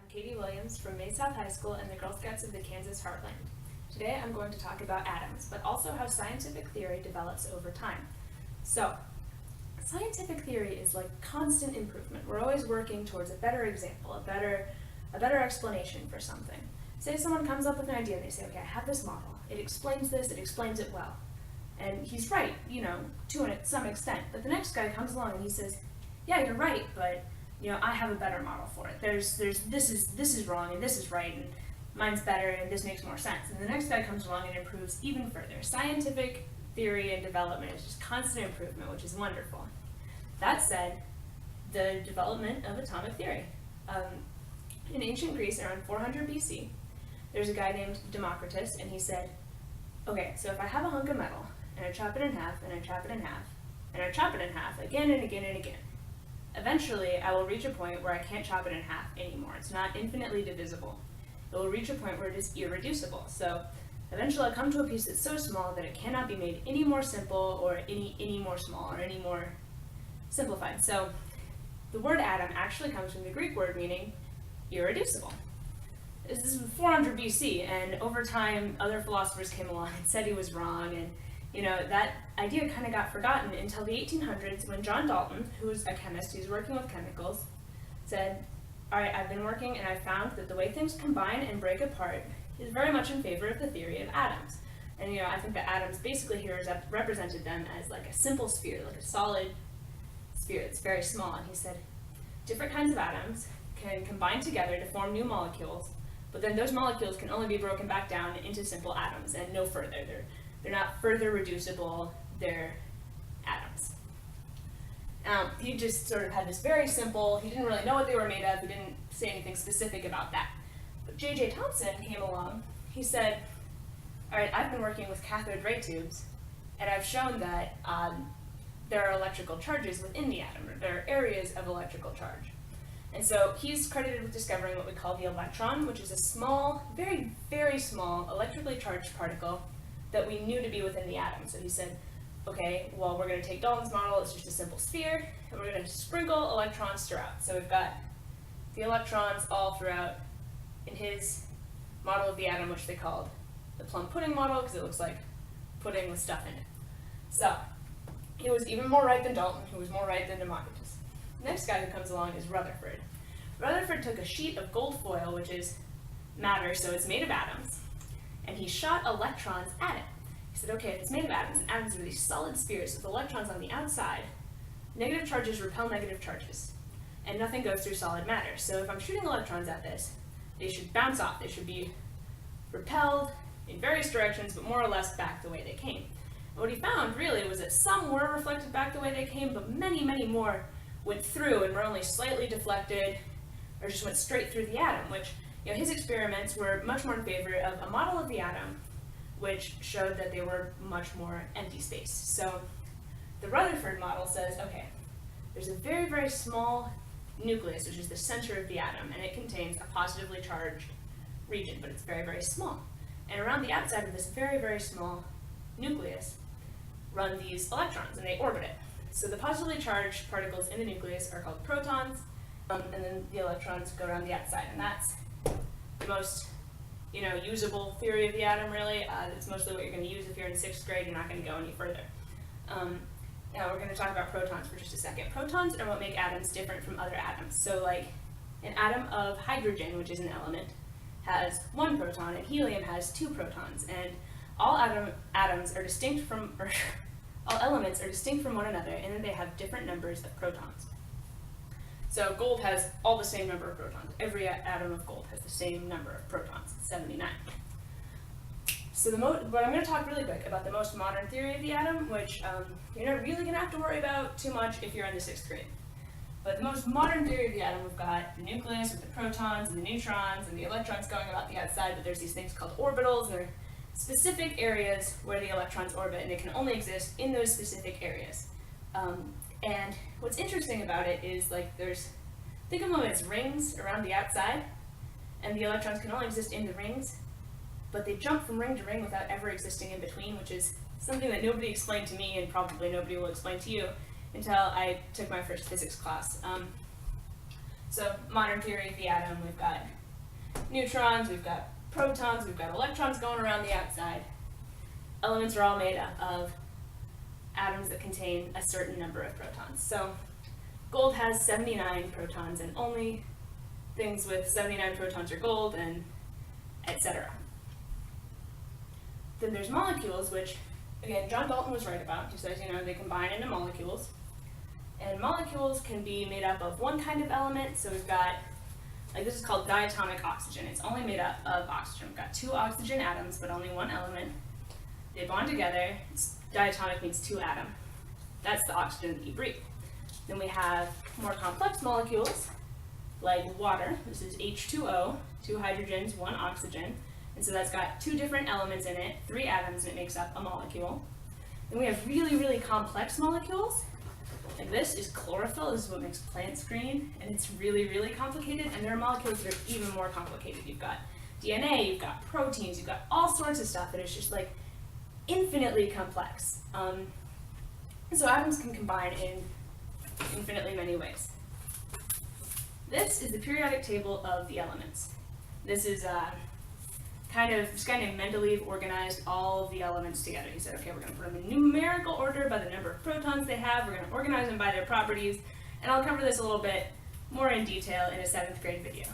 Katie Williams from May South High School and the Girl Scouts of the Kansas Heartland. Today I'm going to talk about atoms, but also how scientific theory develops over time. So, scientific theory is like constant improvement. We're always working towards a better example, a better explanation for something. Say someone comes up with an idea and they say, okay, I have this model. It explains this, it explains it well. And he's right, to some extent. But the next guy comes along and he says, yeah, you're right, but I have a better model for it. This is wrong and this is right and mine's better and this makes more sense. And the next guy comes along and improves even further. Scientific theory and development is just constant improvement, which is wonderful. That said, the development of atomic theory. In ancient Greece, around 400 BC, there's a guy named Democritus, and he said, okay, so if I have a hunk of metal, and I chop it in half, and I chop it in half, and I chop it in half again and again and again, eventually I will reach a point where I can't chop it in half anymore. It's not infinitely divisible. It will reach a point where it is irreducible. So eventually I'll come to a piece that's so small that it cannot be made any more simple or any more small or any more simplified. So the word atom actually comes from the Greek word meaning irreducible. This is 400 BC, and over time other philosophers came along and said he was wrong, and that idea kind of got forgotten until the 1800s when John Dalton, who was a chemist, he's working with chemicals, said, all right, I've been working and I found that the way things combine and break apart is very much in favor of the theory of atoms. And I think that atoms basically here is represented them as like a simple sphere, like a solid sphere that's very small. And he said, different kinds of atoms can combine together to form new molecules, but then those molecules can only be broken back down into simple atoms and no further. They're not further reducible, they're atoms. He just sort of had this very simple, he didn't really know what they were made of, he didn't say anything specific about that. But J.J. Thomson came along, he said, all right, I've been working with cathode ray tubes, and I've shown that there are electrical charges within the atom, or there are areas of electrical charge. And so he's credited with discovering what we call the electron, which is a small, very, very small electrically charged particle that we knew to be within the atom. So he said, okay, well, we're going to take Dalton's model, it's just a simple sphere, and we're going to sprinkle electrons throughout. So we've got the electrons all throughout in his model of the atom, which they called the plum pudding model, because it looks like pudding with stuff in it. So he was even more right than Dalton, who was more right than Democritus. The next guy who comes along is Rutherford. Rutherford took a sheet of gold foil, which is matter, so it's made of atoms, and he shot electrons at it. He said, okay, it's made of atoms, and atoms are these solid spheres with electrons on the outside. Negative charges repel negative charges, and nothing goes through solid matter. So if I'm shooting electrons at this, they should bounce off. They should be repelled in various directions, but more or less back the way they came. And what he found, really, was that some were reflected back the way they came, but many, many more went through and were only slightly deflected, or just went straight through the atom, which his experiments were much more in favor of a model of the atom, which showed that they were much more empty space. So the Rutherford model says, okay, there's a very, very small nucleus, which is the center of the atom, and it contains a positively charged region, but it's very, very small. And around the outside of this very, very small nucleus run these electrons, and they orbit it. So the positively charged particles in the nucleus are called protons, and then the electrons go around the outside, and that's the most usable theory of the atom, really. It's mostly what you're going to use if you're in 6th grade. You're not going to go any further. Now we're going to talk about protons for just a second. Protons are what make atoms different from other atoms. So like an atom of hydrogen, which is an element, has 1 proton, and helium has 2 protons, and all atoms are distinct from, or all elements are distinct from one another, and then they have different numbers of protons. So gold has all the same number of protons. Every atom of gold has the same number of protons, 79. So but I'm going to talk really quick about the most modern theory of the atom, which you're not really going to have to worry about too much if you're in the 6th grade. But the most modern theory of the atom, we've got the nucleus with the protons and the neutrons and the electrons going about the outside, but there's these things called orbitals. They're specific areas where the electrons orbit, and they can only exist in those specific areas. And what's interesting about it is, think of them as rings around the outside, and the electrons can only exist in the rings, but they jump from ring to ring without ever existing in between, which is something that nobody explained to me, and probably nobody will explain to you until I took my first physics class. So modern theory of the atom, we've got neutrons, we've got protons, we've got electrons going around the outside. Elements are all made up of atoms that contain a certain number of protons. So gold has 79 protons, and only things with 79 protons are gold, and etc. Then there's molecules, which, again, John Dalton was right about. He says, they combine into molecules. And molecules can be made up of one kind of element. So we've got, this is called diatomic oxygen. It's only made up of oxygen. We've got 2 oxygen atoms, but only one element. They bond together. Diatomic means 2 atom. That's the oxygen that you breathe. Then we have more complex molecules, like water. This is H2O, 2 hydrogens, 1 oxygen. And so that's got 2 different elements in it, 3 atoms, and it makes up a molecule. Then we have really, really complex molecules. Like this is chlorophyll. This is what makes plants green, and it's really, really complicated. And there are molecules that are even more complicated. You've got DNA, you've got proteins, you've got all sorts of stuff that is just like infinitely complex. So atoms can combine in infinitely many ways. This is the periodic table of the elements. This is this guy named Mendeleev organized all of the elements together. He said, okay, we're going to put them in numerical order by the number of protons they have. We're going to organize them by their properties. And I'll cover this a little bit more in detail in a 7th grade video.